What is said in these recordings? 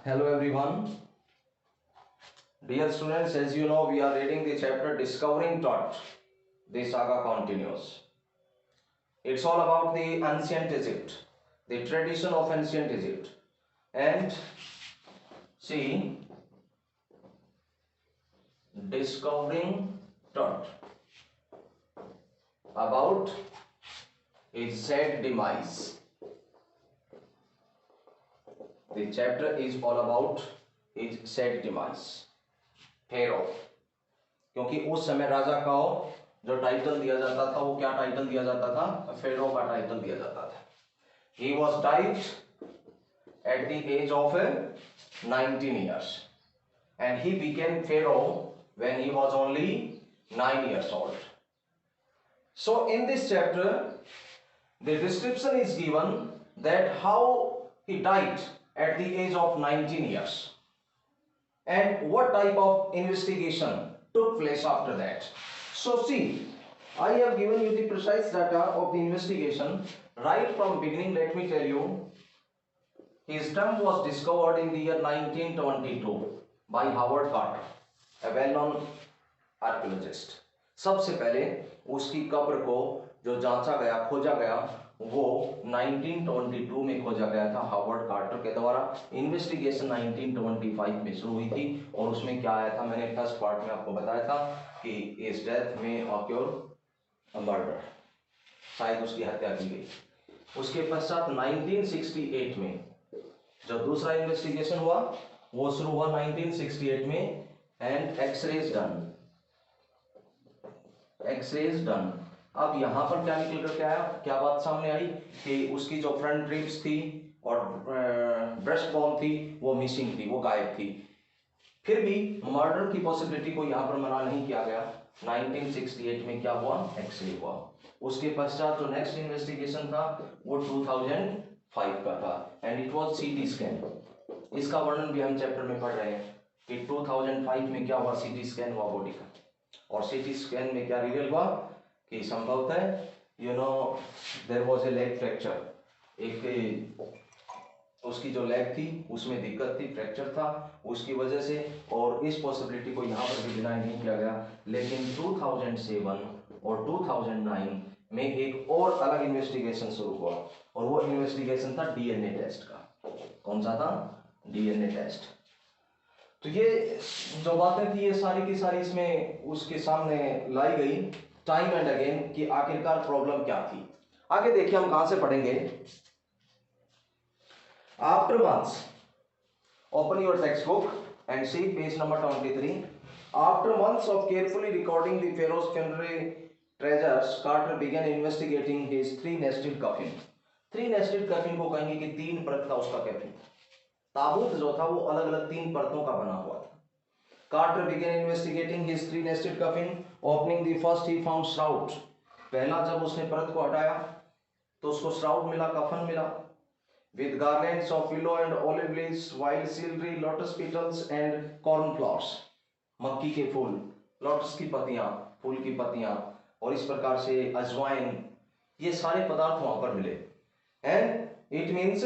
Hello everyone. Dear students, as you know, we are reading the chapter Discovering Thought. The saga continues. It's all about the ancient Egypt, the tradition of ancient Egypt. And see, discovering thought about his sad demise. The chapter is all about his sad demise. फेरो, क्योंकि उस समय राजा का जो title दिया जाता था वो क्या टाइटल दिया जाता था? फेरो का टाइटल दिया जाता था. He was died at the age of 19 years and he became pharaoh when he was only 9 years old. So in this chapter the description is given that how he died at the age of 19 years and what type of investigation took place after that. So see, I have given you the precise data of the investigation right from beginning. Let me tell you, his tomb was discovered in the year 1922 by Howard Carter, a well-known archaeologist. सबसे पहले उसकी कब्र को जो जांचा गया, खोजा गया, वो 1922 में खोजा गया था हावर्ड कार्टर के द्वारा. इन्वेस्टिगेशन 1925 में शुरू हुई थी और उसमें क्या आया था, मैंने फर्स्ट पार्ट में आपको बताया था कि इस डेथ में ऑक्योर मर्डर, शायद उसकी हत्या की गई. उसके पश्चात 1968 में जो दूसरा इन्वेस्टिगेशन हुआ वो शुरू हुआ 1968 में एंड एक्सरेज डन. अब यहाँ पर क्या निकल कर के आया, क्या बात सामने आई कि उसकी जो फ्रंट रिब्स थी और ब्रेस्ट बोन थी वो मिसिंग थी, वो गायब थी. फिर भी मर्डर की पॉसिबिलिटी को यहाँ पर मना नहीं किया गया. 1968 में क्या हुआ, एक्सरे हुआ. उसके पश्चात जो नेक्स्ट इन्वेस्टिगेशन था वो 2005 का था and it was CT scan. इसका वर्णन भी हम चैप्टर में पढ़ रहे हैं कि 2005 में क्या हुआ, सीटी स्कैन हुआ बॉडी का. और सीटी स्कैन में क्या रिवील हुआ कि संभवतः there was a leg fracture. एक उसकी जो लेग थी उसमें दिक्कत थी, फ्रैक्चर था उसकी वजह से, और इस पॉसिबिलिटी को यहाँ पर भी डिनाई नहीं किया गया. लेकिन 2007 और 2009 में एक और अलग इन्वेस्टिगेशन शुरू हुआ और वो इन्वेस्टिगेशन था डीएनए टेस्ट का. कौन सा था? DNA test. तो ये जो बातें थी ये सारी की सारी इसमें उसके सामने लाई गई टाइम एंड अगेन कि आखिरकार प्रॉब्लम क्या थी. आगे देखिए हम कहां से पढ़ेंगे. After months, open your textbook and see page number 23. After months of carefully recording the pharaoh's funerary treasures, Carter began investigating his three nested coffin. Three nested coffin को कहेंगे कि तीन परत का उसका कफिन. ताबूत जो था वो अलग अलग तीन परतों का बना हुआ था. Carter began investigating his three nested coffin. Opening the first, he found shroud. पहला जब उसने परत को हटाया तो उसको श्राउड मिला, कफन मिला, with garlands of willow and olive leaves, wild celery, lotus petals and corn flowers. मक्की के फूल, लोटस की पत्तियां, फूल की पत्तियां और इस प्रकार से अजवाइन, ये सारे पदार्थ वहां पर मिले. And it means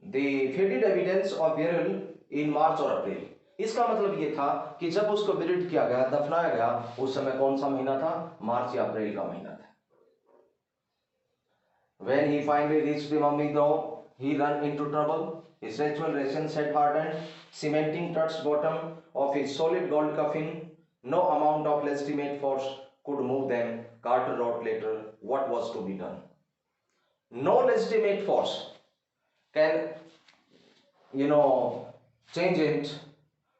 the faded evidence of burial in March or April. इसका मतलब ये था कि जब उसको बेरिड किया गया, दफनाया गया, उस समय कौन सा महीना था? मार्च या अप्रैल का महीना था. When he finally reached the mummy ground, he ran into trouble. His ritual rations had hardened, cementing Tut's bottom of his solid gold coffin. No amount of legitimate force could move them. Carter wrote later what was to be done. No legitimate force can, change it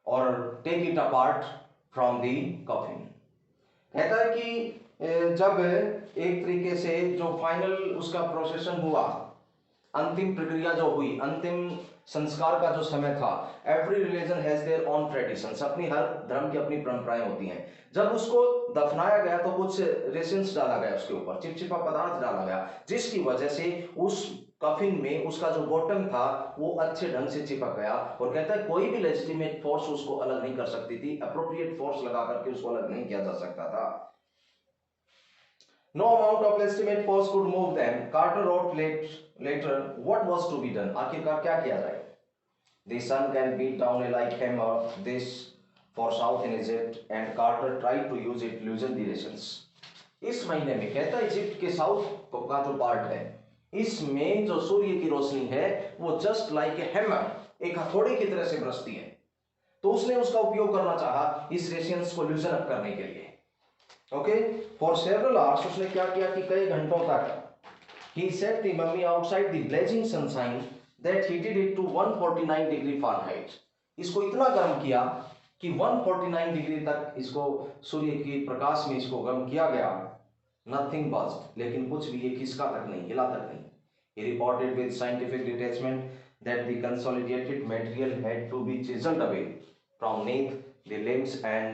or take it apart from the coffin. कहता है कि जब एक तरीके से जो final उसका procession हुआ, अंतिम प्रक्रिया जो हुई, अंतिम संस्कार का जो समय था, every religion has their own traditions, अपनी हर धर्म की अपनी परंपराएं होती हैं. जब उसको दफनाया गया तो कुछ रेशंस डाला गया, उसके ऊपर चिपचिपा पदार्थ डाला गया, जिसकी वजह से उस कफिन में उसका जो बॉटम था वो अच्छे ढंग से चिपक गया. और कहता है कोई भी लेजिटिमेट फोर्स उसको अलग नहीं कर सकती थी, अप्रोप्रिएट फोर्स लगा करके उसको अलग नहीं किया जा सकता था. No amount of legitimate force could move them. Carter wrote later what was to be done. आखिरकार क्या किया जाए? The sun can beat down a like hammer. This for south in Egypt, and Carter tried to use it loosen the rations. इस महीने में कहता है Egypt के साउथ का जो पार्ट है, इसमें जो सूर्य की रोशनी है वो जस्ट लाइक ए हैमर, एक हथौड़े की तरह से बरसती है। तो उसने उसका उपयोग करना चाहा इस रेशियंस को लूजन अप करने के लिए। ओके, फॉर सेवरल आवर्स उसने क्या किया कि कई घंटों तक he set the mummy outside the blazing sunshine that heated it to 149 degree Fahrenheit. इसको इतना गर्म किया कि 149 डिग्री तक इसको सूर्य के प्रकाश में इसको गर्म किया गया। नथिंग बज्ड, लेकिन कुछ भी ये खिसका तक नहीं, हिला तक नहीं। He reported with scientific detachment that the consolidated material had to be chiseled away from beneath the limbs and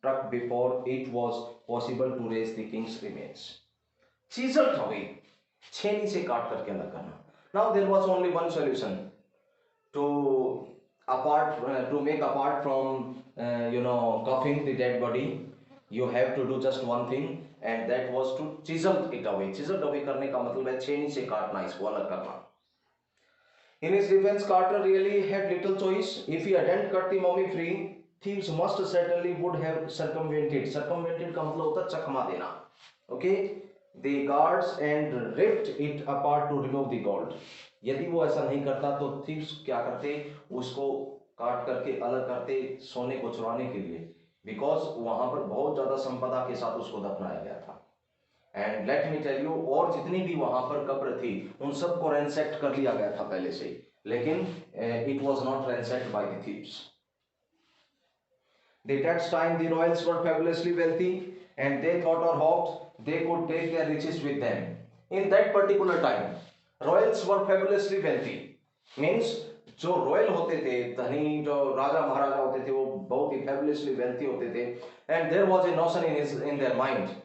truck before it was possible to raise the king's remains. Chiseled away, छेनी से काट करके अलग करना। Now there was only one solution to make apart from cuffing the dead body. You have to do just one thing and that was to chisel it away. Chisel away करने का मतलब है छेनी से काटना, इसको अलग करना। In his defense, Carter really had little choice. If he hadn't cut the mummy free, thieves must certainly would have circumvented. Circumvented का मतलब होता है चकमा देना। Okay? The guards and ripped it apart to remove the gold. यदि वो ऐसा नहीं करता तो thieves क्या करते, उसको काट करके अलग करते सोने को चुराने के लिए, बिकॉज वहां पर बहुत ज्यादा संपदा के साथ उसको दफनाया गया था। And let me tell you, और जितनी भी वहां पर कब्र थी उन सबको रैंसेक्ट कर लिया गया था पहले से, लेकिन it was not ransacked by the thieves. The next time the royals were fabulously wealthy and they thought or hoped they could take their riches with them. In that particular time, royals were fabulously wealthy. Means जो royal होते थे, धनी जो राजा महाराजा होते थे, वो बहुत ही fabulously wealthy होते थे। And there was a notion in their mind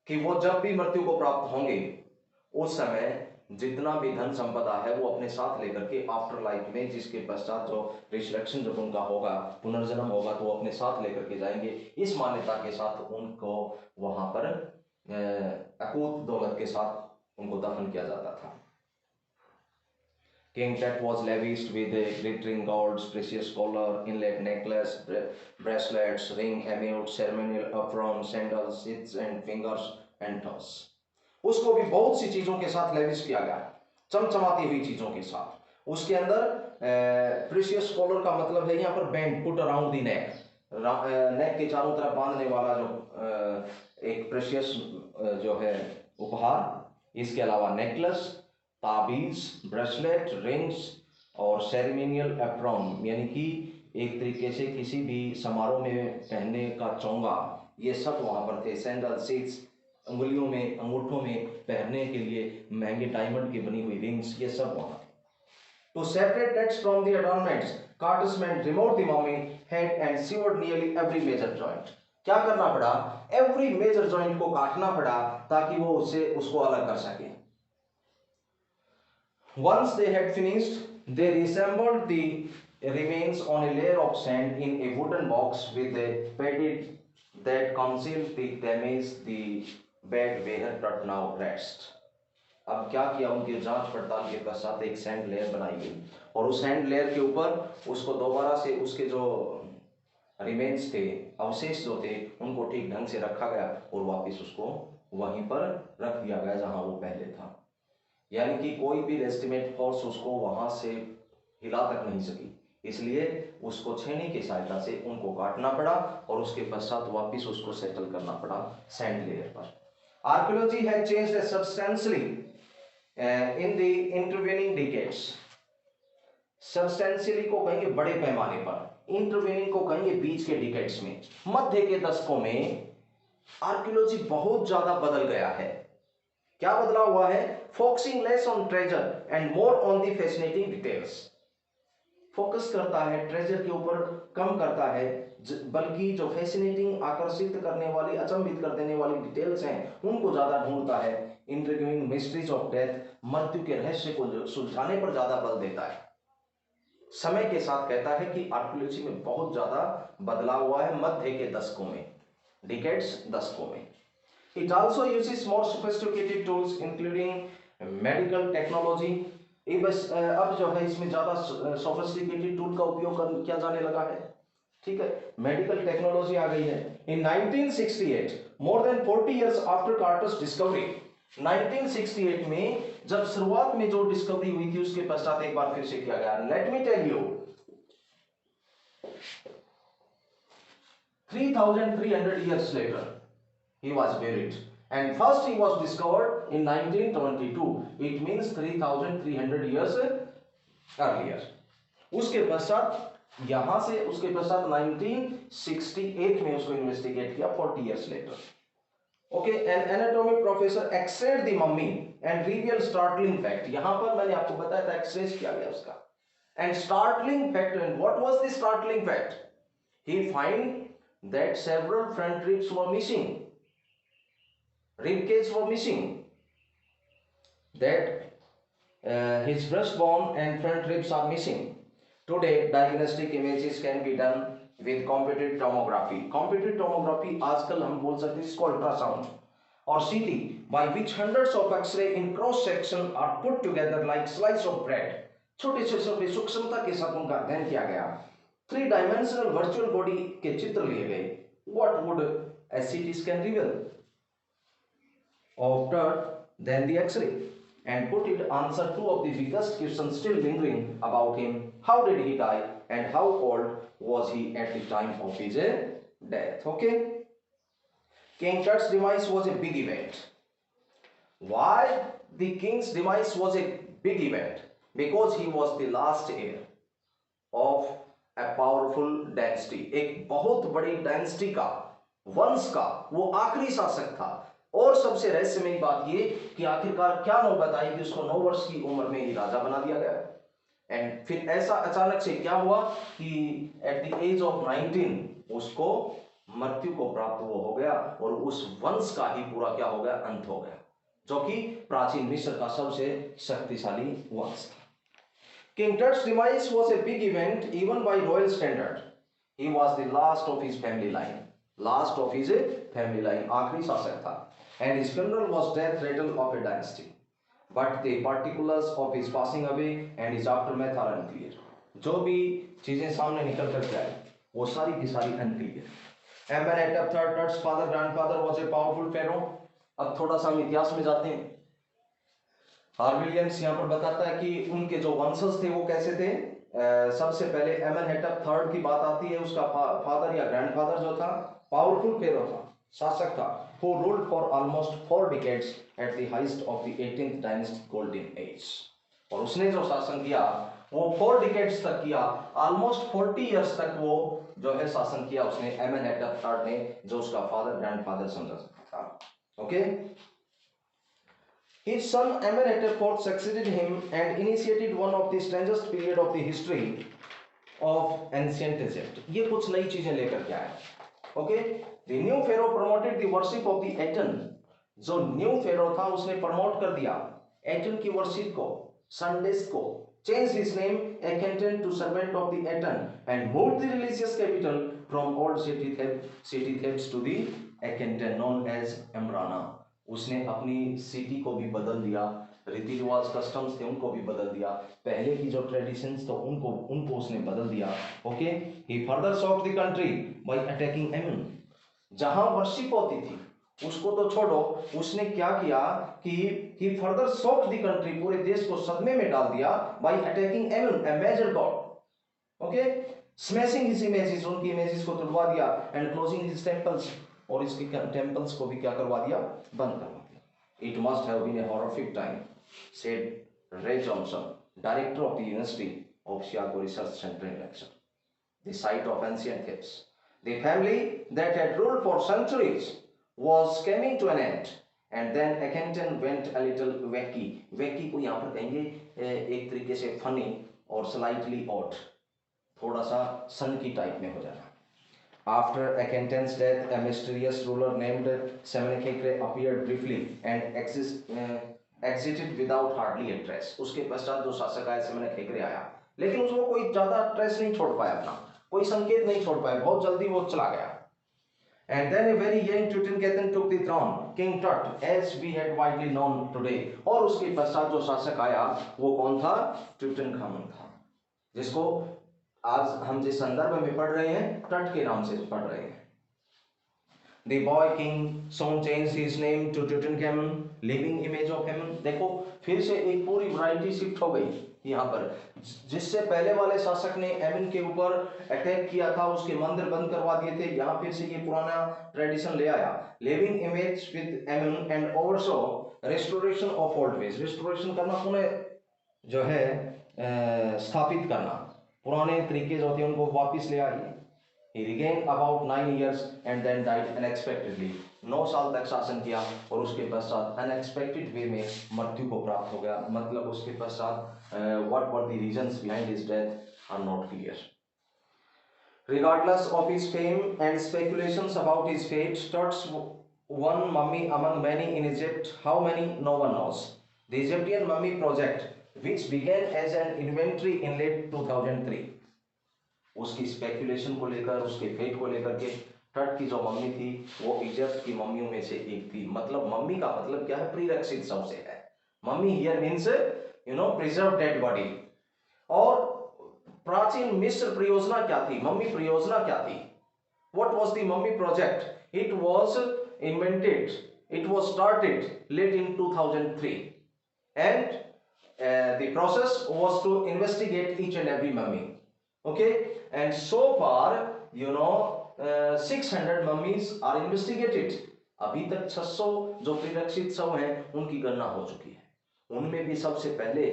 कि वो जब भी मृत्यु को प्राप्त होंगे उस समय जितना भी धन संपदा है वो अपने साथ लेकर के आफ्टर लाइफ में, जिसके पश्चात जो रिसरेक्शन जब उनका होगा, पुनर्जन्म होगा, तो वो अपने साथ लेकर के जाएंगे। इस मान्यता के साथ उनको वहां पर अकूत दौलत के साथ उनको दफन किया जाता था। King Tut was lavished with glittering gold, precious collar, inlaid necklace, bracelets, ring, amulets, ceremonial aprons, sandals, sheaths and fingers and toes. उसको भी बहुत सी चीजों के साथ लेविश किया गया, चमचमाती हुई चीजों के साथ। उसके अंदर प्रीशियस कॉलर का मतलब है यहाँ पर बैंड, पुट अराउंड दी नेक, नेक के चारों तरफ बांधने वाला जो एक प्रीशियस जो है उपहार। इसके अलावा नेकलेस, ताबीज, ब्रेसलेट, रिंग्स और सेरेमोनियल एप्रॉन, यानी कि एक तरीके से किसी भी समारोह में पहनने का चोंगा, ये सब वहां पर थे। सैंडल, सीट्स, अंगुलियों में, अंगूठों में पहनने के लिए महंगे डायमंड की बनी हुई रिंग्स, ये सब वहां थे। To separate text from the adornments, Carter's men removed the mummy head and severed nearly every major joint. क्या करना पड़ा? Every major joint को काटना पड़ा ताकि वो उसको अलग कर सके। Once they had finished, they reassembled the remains on a layer of sand in a wooden box with a padded that concealed the damage the bed where Tut now rests. अब क्या किया, उनकी जांच पड़ताल के पश्चात एक सैंड लेयर बनाई गई और उस सैंड लेयर के ऊपर उसको दोबारा से उसके जो रिमेन्स थे, अवशेष जो थे, उनको ठीक ढंग से रखा गया और वापस उसको वहीं पर रख दिया गया जहां वो पहले था। यानी कि कोई भी एस्टिमेट फोर्स उसको वहां से हिला तक नहीं सकी, इसलिए उसको छेनी की सहायता से उनको काटना पड़ा और उसके पश्चात वापस उसको सेटल करना पड़ा सैंड लेयर पर। Archaeology has changed substantially in the intervening decades. Substantially को कहेंगे बड़े पैमाने पर, इंटरवेनिंग को कहेंगे बीच के डिकेड्स में। मध्य के दशकों में आर्कियोलॉजी बहुत ज्यादा बदल गया है। क्या बदला हुआ है? Focusing less on treasure and more on the fascinating details. Focus करता है ट्रेजर के ऊपर, कम करता है, बल्कि जो फैसिनेटिंग, आकर्षित करने वाली, अचंभित कर देने वाली डिटेल्स हैं उनको ज्यादा ढूंढता है। इंटरव्यूइंग मिस्ट्रीज ऑफ डेथ, मृत्यु के रहस्य को सुलझाने पर ज्यादा बल देता है। समय के साथ कहता है कि आर्कियोलॉजी में बहुत ज्यादा बदलाव हुआ है मध्य के दशकों में, डिकेड्स, दशकों में। It also uses more sophisticated tools including medical technology ये बस अब जो है इसमें ज्यादा सोफिस्टिकेटेड टूल का उपयोग किया जाने लगा है, ठीक है, मेडिकल टेक्नोलॉजी आ गई है। इन 1968, more than 40 years after कार्टर्स discovery, 1968 में जब शुरुआत में जो डिस्कवरी हुई थी उसके पश्चात एक बार फिर से किया गया। Let me tell you, 3,300 years later he was buried, and first he was discovered in 1922. It means 3,300 years earlier. उसके पश्चात यहां से उसके पश्चात 1968 में उसको इन्वेस्टिगेट किया, 40 years later. Okay, an anatomy professor x-rayed the mummy and revealed startling fact. यहां पर मैंने आपको बताया था एक्सरे किया गया उसका, and startling fact, and what was the startling fact? He find that several front ribs were missing, rib cage were missing, that his breastbone and front ribs are missing. Today diagnostic images can be done with computed tomography. Computed tomography आजकल हम बोल सकते हैं इसको ultrasound और CT, by which hundreds of X-ray in cross section are put together like slice of bread. छोटे छोटे सूक्ष्मता के साथ उनका अध्ययन किया गया। 3-dimensional virtual body के चित्र लिए गए। What would a CT scan reveal? After then the X-ray, and put it answer two of the biggest questions still lingering about him. How did he die and how old was he at the time of his death? Okay. King Tut's demise was a big event. Why the king's demise was a big event? Because he was the last heir of a powerful dynasty. एक बहुत बड़ी dynasty का, वंश का वो आखिरी शासक था। और सबसे रहस्यमयी बात ये कि आखिरकार क्या नौबत आई कि उसको 9 वर्ष की उम्र में ही राजा बना दिया गया। एंड फिर ऐसा अचानक से क्या हुआ कि एट द एज ऑफ 19 उसको मृत्यु को प्राप्त वो हो गया और उस वंश का ही पूरा क्या हो गया, अंत हो गया, जो कि प्राचीन मिस्र का सबसे शक्तिशाली वंश था। King Tut's demise was a big event even by royal standard. He was the last of his family line. Last of his family line, आखिरी शासक था. And his funeral was death rattle of a dynasty. But the particulars of his passing away and his aftermath are unclear. जो भी चीजें सामने निकल कर जाए वो सारी की सारी unclear. Amenhotep III, Tut's father, grandfather was a powerful pharaoh. अब थोड़ा सा हम इतिहास में जाते हैं। विलियम्स यहाँ पर बताता है कि उनके जो वंशज थे वो कैसे थे। सबसे पहले एमेनहेटप III की बात आती है। उसका फादर या ग्रैंडफादर जो था पावरफुल फेरो था, शासक था, who ruled for almost 4 decades at the highest of the 18th dynasty golden age. और उसने जो शासन किया वो 4 decades तक किया, almost 40 years तक वो जो है शासन किया उसने, एमेनहेटप III ने, जो उसका फादर ग्रैंडफादर समझा था। Okay, his son Amenhotep IV succeeded him and initiated one of the strangest period of the history of ancient Egypt. ये कुछ नई चीजें लेकर के आया। Okay, the new pharaoh promoted the worship of the Aten. जो न्यू फेरो था उसने प्रमोट कर दिया एटन की वर्शिप को, संडेस को, changed his name Akhenaten to servant of the Aten and moved the religious capital from old city Thebes to the Akhenaten known as Amrana. उसने अपनी सिटी को भी बदल दिया, रीति रिवाज कस्टम्स थे उनको भी बदल दिया, पहले की जो ट्रेडिशंस तो उनको उसने बदल दिया। Okay, he further shocked the country bye attacking एमन। जहां वर्शिप होती थी उसको तो छोड़ो, उसने क्या किया कि ही फर्दर शॉक्ड द कंट्री, पूरे देश को सदमे में डाल दिया, by attacking Amun a major god. Okay, smashing his images, उनकी इमेजेस को तोड़वा दिया, एंड क्लोजिंग हिज टेंपल्स, और इसके टेंपल्स को भी क्या करवा दिया, बंद करवा दिया। It must have been a horrific time, said Ray Johnson, director of the University of Chicago research center in Luxor, the site of ancient Thebes, the family that had ruled for centuries was coming to an end, and then Akhenaten went a little wacky. Wacky को यहाँ पर कहेंगे एक तरीके से funny और slightly odd, थोड़ा सा सन की टाइप में हो जाना। After Akhenaten's death, a mysterious ruler named Semenkhekre appeared briefly and exited without hardly a trace. उसके पश्चात जो शासक आया सेमेनेखेक्रे आया, लेकिन उसको कोई ज्यादा ट्रेस नहीं छोड़ पाया, अपना कोई संकेत नहीं छोड़ पाया, बहुत जल्दी वो चला गया। And then a very young Tutankhamun took the throne, King Tut, as we had widely known today. और उसके पश्चात जो शासक आया वो कौन था? ट्यूटनखामुन था, जिसको आज हम जिस संदर्भ में पढ़ रहे हैं टट के नाम से पढ़ रहे हैं। The boy king soon changed his name to Tutankhamun, living image of Hamun। देखो फिर से एक पूरी वैरायटी शिफ्ट हो गई यहाँ पर, जिससे पहले वाले शासक ने एमन के ऊपर अटैक किया था, उसके मंदिर बंद करवा दिए थे, यहाँ फिर से ये पुराना ट्रेडिशन ले आया, living image with Amun and oversaw restoration of old ways. Restoration करना, पुनः जो है स्थापित करना, पुराने तरीके जो थे उनको वापस ले आई। He regained about 9 years and then died unexpectedly। 9 साल तक शासन किया और उसके पश्चात अनएक्सपेक्टेड वे में मृत्यु को प्राप्त हो गया। मतलब उसके पश्चात what were the reasons behind his death are not clear। Regardless of his fame and speculations about his fate, Tut's one mummy among many in Egypt. How many? No one knows। The Egyptian mummy project, which began as an inventory in late 2003, उसकी speculation को लेकर, उसके fate को लेकर के टट की जो मम्मी थी वो इजिप्ट की मम्मियों में से एक थी। मतलब मम्मी का मतलब क्या है? प्रीरेक्विजिट सबसे है। Mummy here means preserve dead body. और प्राचीन मिस्र परियोजना क्या थी? मम्मी परियोजना क्या थी? What was the mummy project? It was invented, it was started late in 2003 and the process was to investigate each and every mummy। Okay, and so far 600 mummies are investigated। अभी तक 600 जो prerequisite शव हैं उनकी गणना हो चुकी है। उनमें भी सबसे पहले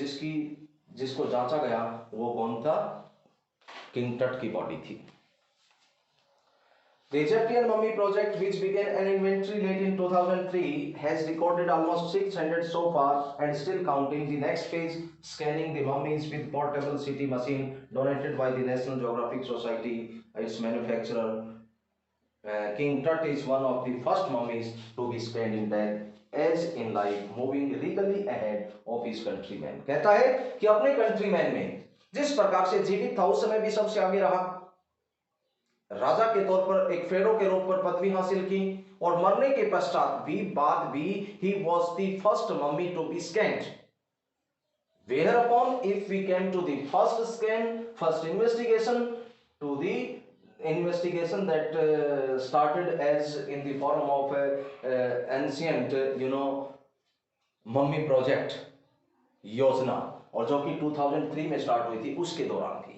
जिसको जांचा गया वो कौन था? किंग टट की बॉडी थी। The Egyptian mummy project, which began an inventory late in 2003, has recorded almost 600 so far and still counting। The next phase, scanning the mummies with portable CT machine donated by the National Geographic Society, its manufacturer। King Tut is one of the first mummies to be scanned in death as in life, moving regally ahead of his countrymen। कहता है कि अपने countryman में जिस प्रकार से जीवित था उस समय भी सबसे आगे रहा, राजा के तौर पर एक फेरो के रूप पर पदवी हासिल की, और मरने के पश्चात भी बाद भी he was the first mummy to be scanned। Whereupon if we came to the first scan, first investigation, to the investigation that started as in the form of ancient mummy project योजना, और जो कि 2003 में start हुई थी उसके दौरान थी।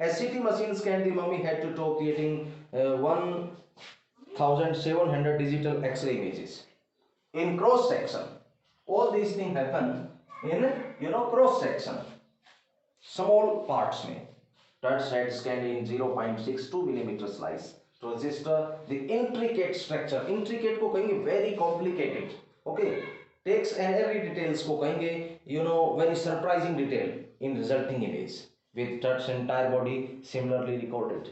As CT machine scanned the mummy head to toe, creating 1700 digital X-ray images in cross section। All these things happen in cross section, small parts में। Tut's head scanned in 0.62 millimeter slice to register the intricate structure। Intricate को कहेंगे very complicated, okay, takes and every details को कहेंगे very surprising detail in resulting image with Tut's entire body similarly recorded।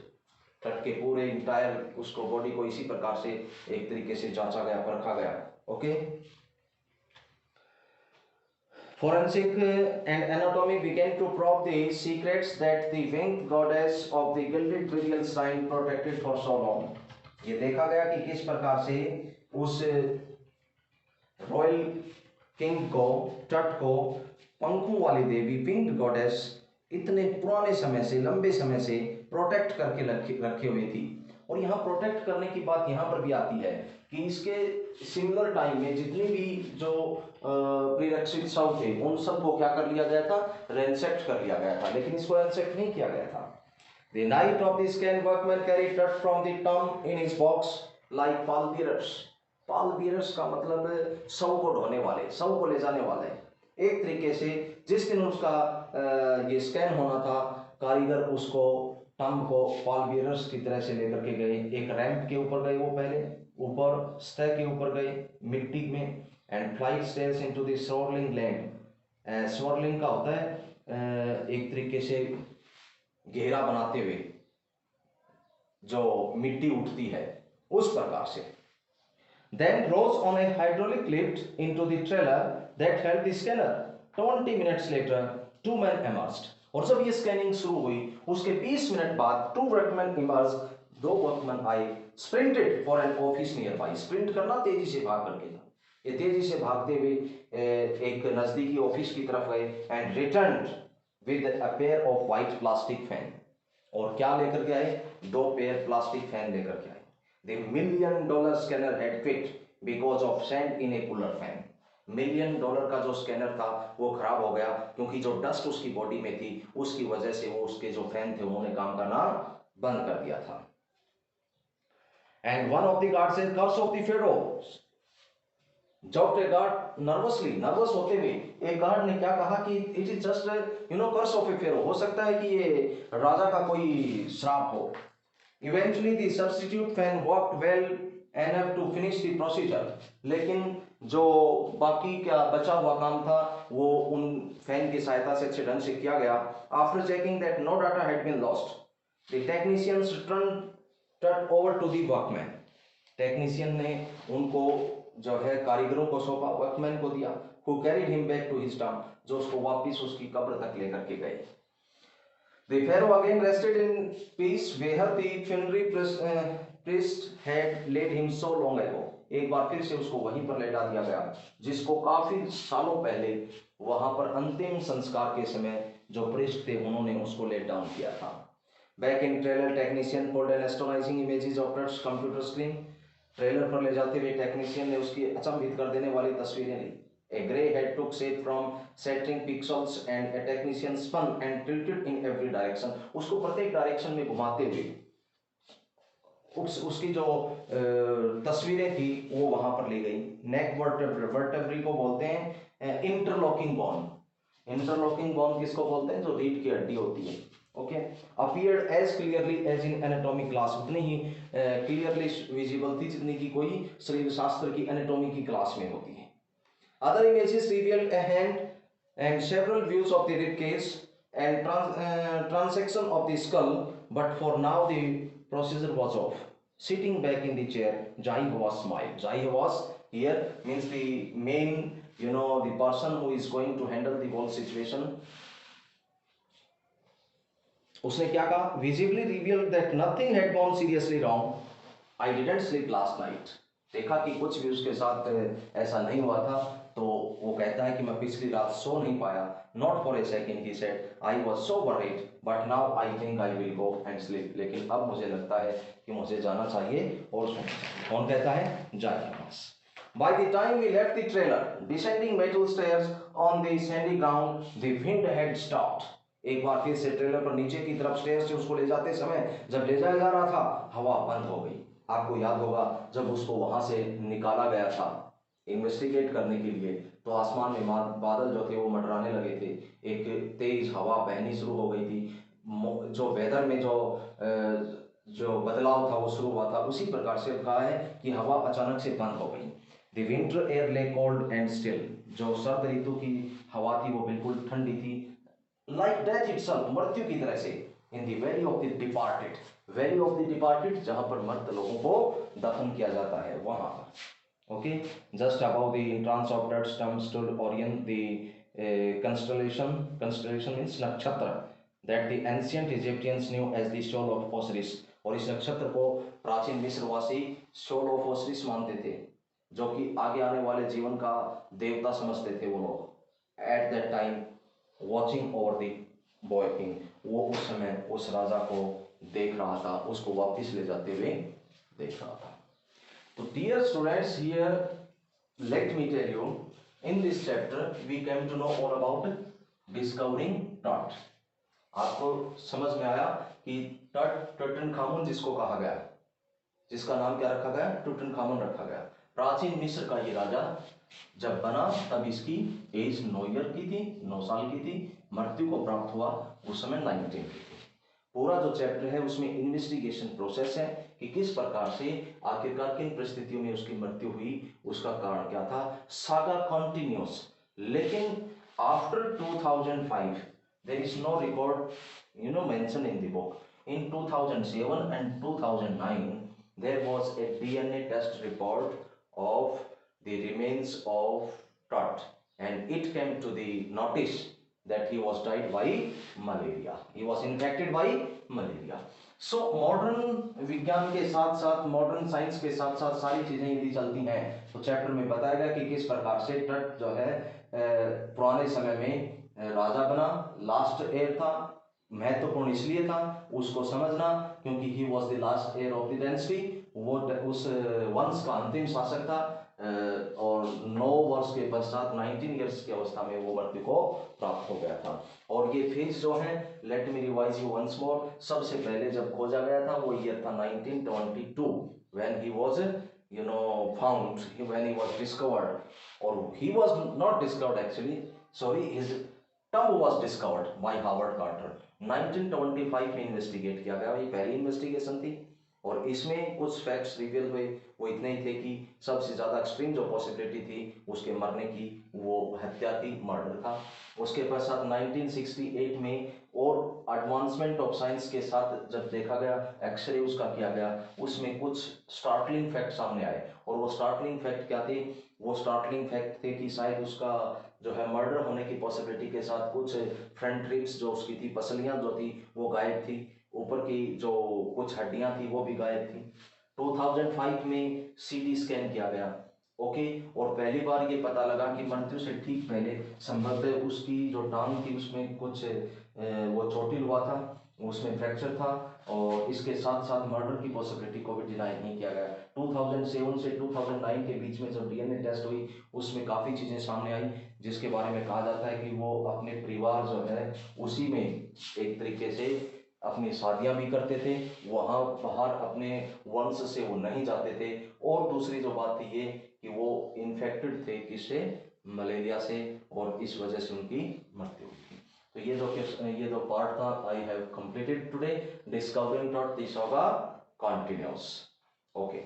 टट के पूरे entire उसको body को इसी प्रकार से एक तरीके से जांचा गया, परखा गया। Okay, forensic and anatomy began to probe the secrets that the winged goddess of the gilded burial shrine protected for so long। ये देखा गया कि किस प्रकार से उस रॉयल किंग को, टट को, पंखों वाली देवी विंग्ड गॉडेस इतने पुराने समय से, लंबे समय से प्रोटेक्ट करके रखे हुए थी। और यहाँ प्रोटेक्ट करने की बात यहाँ पर भी आती है कि इसके सिमिलर टाइम में जितनी भी जो प्रीरेक्विजिट शव थे उन सबको क्या कर लिया गया था? रेंसेक्ट कर लिया गया था, लेकिन इसको रेंसेक्ट नहीं किया गया था। The night of the scan, workmen carried Tut from the tomb in his box like pallbearers। pallbearers का मतलब शव को ढोने वाले, शव को ले जाने वाले। एक तरीके से जिस दिन उसका ये स्कैन होना था, कारीगर उसको टम्ब को पॉलबियरर्स की तरह से लेकर के गए। एक रैंप के ऊपर गए, वो पहले ऊपर सतह के ऊपर गए मिट्टी में, and flight stalls into the swirling land. Swirling का होता है एक तरीके से घेरा बनाते हुए जो मिट्टी उठती है, उस प्रकार से। Then rose on a hydraulic lift into the trailer that held the scanner। 20 minutes later, 2 men emerged। और जब ये स्कैनिंग शुरू हुई उसके 20 मिनट बाद 2 workmen emerged दो वर्कमैन आए, sprinted for an office nearby. Sprint करना तेजी से भाग करके जाना, ये तेजी से भागते हुए एक नजदीकी ऑफिस की तरफ गए and return with a pair of white plastic fan. और क्या लेकर के आए? दो पेयर प्लास्टिक फैन लेकर के आए। The $1 million scanner had quit because of sand in A cooler fan. $1 million का जो स्कैनर था वो खराब हो गया क्योंकि जो डस्ट उसकी बॉडी में थी उसकी वजह से वो उसके जो फैन थे उन्होंने काम करना बंद कर दिया था। And one of the guard said curse of the pharaoh. जब गार्ड नर्वस होते हुए एक गार्ड ने क्या कहा कि it is just curse of a pharaoh, हो सकता है कि ये राजा का कोई श्राप हो। Eventually the substitute fan worked well enough to finish the procedure. लेकिन जो बाकी क्या बचा हुआ काम था वो उन फैन की सहायता से अच्छे ढंग से किया गया। After checking that no data had been lost the technicians turn over to the workman. Technician ने उनको जो है कारीगरों को सौंपा, वर्कमैन को दिया, who carried him back to his tomb, जो उसको वापस उसकी कब्र तक लेकर के गए। The pharaoh again rested in peace where the funerary priest had laid him so long ago। एक बार फिर से उसको वहीं पर लेटा दिया गया जिसको काफी सालों पहले वहां पर अंतिम संस्कार के समय जो प्रिस्ट थे उन्होंने उसको लेट डाउन किया था। Back in trailer, technician pulled an astonishing images of touch computer screen। Trailer पर ले जाते हुए टेक्नीशियन ने उसकी अचंभित कर देने वाली तस्वीरें ली। A grey head took shape from shattering pixels and a technician spun and tilted in every direction। उसको प्रत्येक डायरेक्शन में घुमाते हुए उसकी जो तस्वीरें थी वो वहां पर ली गई। नेक वर्टेब्री को बोलते हैं इंटरलॉकिंग बोन। इंटरलॉकिंग बोन किसको बोलते हैं? जो रीढ़ की हड्डी होती है। Okay, appeared as clearly as in anatomy class, उतनी ही क्लियरली विजिबल थी जितनी की कोई शरीर शास्त्र की एनाटॉमी की क्लास में होती है। Other images revealed a hand and several views of the rib cage and transection of the skull, but for now the procedure was off. Sitting back in the chair, Jai was smiled. Jai was here means the main, the person who is going to handle the whole situation. उसने क्या कहा? Visibly revealed that nothing had gone seriously wrong. I didn't sleep last night. देखा कि कुछ भी उसके साथ ऐसा नहीं हुआ था, तो वो कहता है कि मैं पिछली रात सो नहीं पाया। Not for a second he said, I was so worried, but now I think I will go and sleep। लेकिन अब मुझे लगता है कि मुझे जाना चाहिए और सोना चाहिए। कौन कहता है? जाइए बस। By the time we left the trailer, descending metal stairs on the sandy ground, the wind had stopped। एक बार फिर से ट्रेलर पर नीचे की तरफ स्टेयर से उसको ले जाते समय जब ले जाया जा रहा था, हवा बंद हो गई। आपको याद होगा जब उसको वहां से निकाला गया था इन्वेस्टिगेट करने के लिए, तो आसमान में बादल जो थे वो मंडराने लगे थे, एक तेज हवा बहनी शुरू हो गई थी। जो वेदर में जो बदलाव था वो शुरू हुआ था। उसी प्रकार से कहा है कि हवा अचानक से बंद हो गई। द विंटर एयर ले कोल्ड एंड स्टिल, जो सर्द ऋतु की हवा थी वो बिल्कुल ठंडी थी। लाइक डेथ इटसेल्फ, मृत्यु की तरह से। In the valley of the departed, valley of the departed जहां पर मृत लोगों को दफन किया जाता है वहां पर। Okay, just about the entrance of that stump stood Orion the constellation means नक्षत्र that the ancient Egyptians knew as the soul of Osiris. और इस नक्षत्र को प्राचीन मिस्रवासी सोल ऑफ ओसिरिस मानते थे, जो कि आगे आने वाले जीवन का देवता समझते थे वो लोग। At that time watching over the boy king, वो उस समय उस राजा को देख रहा था, उसको वापस ले जाते हुए देख रहा था। तो dear students, here let me tell you, in this chapter we came to know all about discovering Tut. आपको समझ में आया कि टट टुटनखामुन जिसको कहा गया, जिसका नाम क्या रखा गया? टुटनखामुन रखा गया। प्राचीन मिस्र का ये राजा जब बना तब इसकी एज 9 ईयर की थी, 9 साल की थी। मृत्यु को प्राप्त हुआ उस समय 19 की थी। पूरा जो चैप्टर है उसमें इन्वेस्टिगेशन प्रोसेस है कि किस प्रकार से आखिरकार किन परिस्थितियों में उसकी मृत्यु हुई, उसका कारण क्या था। सागा कंटिन्यूस, लेकिन after 2005 there is no record mention in the book. In 2007 and 2009 there was a DNA test report of the remains of Tut, and it came to the notice that he was died by malaria. He was infected by malaria. So modern विज्ञान के साथ साथ, modern science के साथ साथ सारी चीजें यदि चलती हैं तो चैप्टर में बताया गया कि किस प्रकार से तट जो है पुराने समय में राजा बना, लास्ट एयर था, महत्वपूर्ण इसलिए था उसको समझना क्योंकि he was the last air of the dynasty, वो उस वंश का अंतिम शासक था और 9 वर्ष के पश्चात 19 ईयर्स की अवस्था में वो मृत्यु को प्राप्त हो गया था। और ये फेज जो है, let me revise you once more, सबसे पहले जब खोजा गया था वो ईयर था 1922 when he was found, when he was discovered, और he was not discovered actually, sorry, his tomb was discovered by Howard Carter. 1925 में इन्वेस्टिगेट किया गया, ये पहली इन्वेस्टिगेशन थी और इसमें कुछ फैक्ट्स रिवील हुए, वो इतने ही थे कि सबसे ज़्यादा एक्सट्रीम जो पॉसिबिलिटी थी उसके मरने की वो हत्या थी, मर्डर था। उसके पश्चात 1968 में और एडवांसमेंट ऑफ साइंस के साथ जब देखा गया, एक्सरे उसका किया गया, उसमें कुछ स्टार्टलिंग फैक्ट सामने आए और वो स्टार्टलिंग फैक्ट क्या थे? वो स्टार्टलिंग फैक्ट थे कि शायद उसका जो है मर्डर होने की पॉसिबिलिटी के साथ कुछ फ्रंट रिब्स जो उसकी थी, पसलियां जो थी वो गायब थी, ऊपर की जो कुछ हड्डियां थी वो भी गायब थी। 2005 में सीटी स्कैन किया गया, ओके, और पहली बार ये पता लगा कि मृत्यु से ठीक पहले संभवतः उसकी जो टांग थी उसमें कुछ वो चोटिल हुआ था, उसमें फ्रैक्चर था और इसके साथ साथ मर्डर की पॉसिबिलिटी को भी डिनाई नहीं किया गया। 2007 से 2009 के बीच में जब डीएनए टेस्ट हुई उसमें काफ़ी चीज़ें सामने आई जिसके बारे में कहा जाता है कि वो अपने परिवार जो है उसी में एक तरीके से अपनी शादियां भी करते थे, वहाँ बाहर अपने वंश से वो नहीं जाते थे। और दूसरी जो बात थी ये कि वो इन्फेक्टेड थे किससे? मलेरिया से, और इस वजह से उनकी मृत्यु हुई थी। तो ये जो पार्ट था I have completed today. Discovering dot this होगा कंटिन्यूस, ओके।